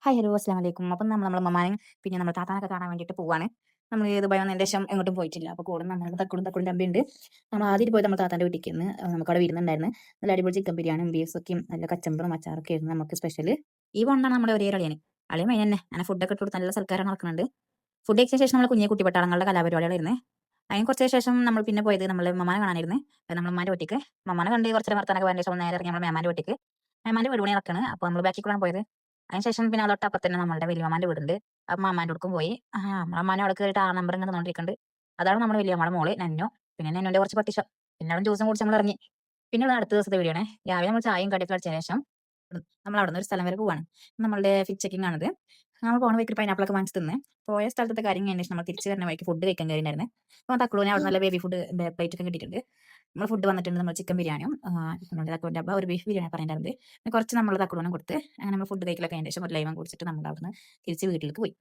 Hi hello അസ്സലാമു അലൈക്കും. അപ്പം നമ്മളെ ഉമ്മമാനെയും പിന്നെ നമ്മുടെ താത്താനൊക്കെ കാണാൻ വേണ്ടിയിട്ട് പോവാണ്. നമ്മൾ ദുബായ് വന്നതിന് ശേഷം എങ്ങോട്ടും പോയിട്ടില്ല. അപ്പോൾ കൂടെ നമ്മൾ തക്കുടും തമ്പിയുണ്ട്. നമ്മൾ ആദ്യം പോയത് നമ്മുടെ താത്താൻ്റെ വീട്ടിലേക്കായിരുന്നു. നമുക്കവിടെ വിരുന്നുണ്ടായിരുന്നു. നല്ല അടിപൊളി ചിക്കൻ ബിരിയാണിയും ബീഫൊക്കെയും നല്ല കച്ചമ്പറും അച്ചാറൊക്കെ ആയിരുന്നു നമുക്ക് സ്പെഷ്യൽ. ഈ പോണ്ടാണ് നമ്മുടെ ഒരേ അളിയൻ. അളിയൻ മെയിൻ തന്നെ. അങ്ങനെ ഫുഡൊക്കെ ഇട്ട് കൊടുത്ത് നല്ല സൽക്കാരം നടക്കുന്നുണ്ട്. ഫുഡ് കഴിച്ചതിന് ശേഷം നമ്മൾ കുഞ്ഞു കുട്ടി പട്ടാളങ്ങളുടെ കലാപരിപാടികളായിരുന്നു. അതിന് കുറച്ച് ശേഷം നമ്മൾ പിന്നെ പോയത് നമ്മൾ ഉമ്മമാനെ കാണാനായിരുന്നു. നമ്മൾ ഉമ്മാൻ്റെ വീട്ടിലേക്ക്. ഉമ്മമാനെ കണ്ട് കുറച്ച് നേരം വർത്താനൊക്കെ പറഞ്ഞ ശേഷം നേരെ ഇറങ്ങി നമ്മൾ മേമാൻ്റെ വീട്ടിലേക്ക്. മേമാൻ്റെ വീട് പണി നടക്കുകയാണ്. അപ്പോൾ നമ്മൾ ബാക്കിൽ കൂടെ പോയത്. അതിനുശേഷം പിന്നെ തൊട്ടപ്പുറത്ത് തന്നെ നമ്മളുടെ വലിയമ്മാന്റെ വീടുണ്ട്. അപ്പം അമ്മാന്റെ അടുക്കും പോയി. അമ്മാനെ അവിടെ കയറിയിട്ട് ആ നമ്പർ ഇങ്ങനെ തന്നോണ്ടിരിക്കുന്നുണ്ട്. അതാണ് നമ്മുടെ വലിയമ്മയുടെ മോള് നന്നു. പിന്നെ നന്നുന്റെ കുറച്ച് പട്ടിഷം. പിന്നെ അവിടെ ജ്യൂസും കുടിച്ച് നമ്മൾ ഇറങ്ങി. പിന്നെ ഉള്ളത് അടുത്ത ദിവസത്തെ വീഡിയോ ആണ്. രാവിലെ നമ്മൾ ചായയും കടിയൊക്കെ കഴിച്ചതിന് ശേഷം നമ്മൾ അവിടെ നിന്ന് ഒരു സ്ഥലം വരെ പോവാണ്. നമ്മളുടെ ഫിറ്റ് ചെക്കിംഗ് ആണിത്. നമ്മൾ പോണ വഴിക്ക് പൈനാപ്പിളൊക്കെ വാങ്ങിച്ച് തിന്ന് പോയ സ്ഥലത്തെ കാര്യം കഴിഞ്ഞ ശേഷം നമ്മൾ തിരിച്ച് വരുന്ന വഴിക്ക് ഫുഡ് കഴിക്കാൻ കയറിയിട്ടുണ്ടായിരുന്നു. അപ്പോൾ തക്കുളൂനെ അവിടെ നല്ല ബേബി ഫുഡ് പ്ലേറ്റ് ഒക്കെ കിട്ടിയിട്ടുണ്ട്. നമ്മൾ ഫുഡ് വന്നിട്ടുണ്ട്. നമ്മൾ ചിക്കൻ ബിരിയാണിയും നമ്മുടെ തക്കുവിൻ്റെ അബ്ബ ഒരു ബീഫ് ബിരിയാണി പറയുന്നുണ്ട്. പിന്നെ കുറച്ച് നമ്മൾ തക്കുളൂനും കൊടുത്ത് അങ്ങനെ നമ്മൾ ഫുഡ് കഴിക്കലൊക്കെ അതിന് ശേഷം ഒരു ലൈമം കുടിച്ചിട്ട് നമ്മൾ അവിടുന്ന് തിരിച്ച് വീട്ടിലേക്ക് പോയി.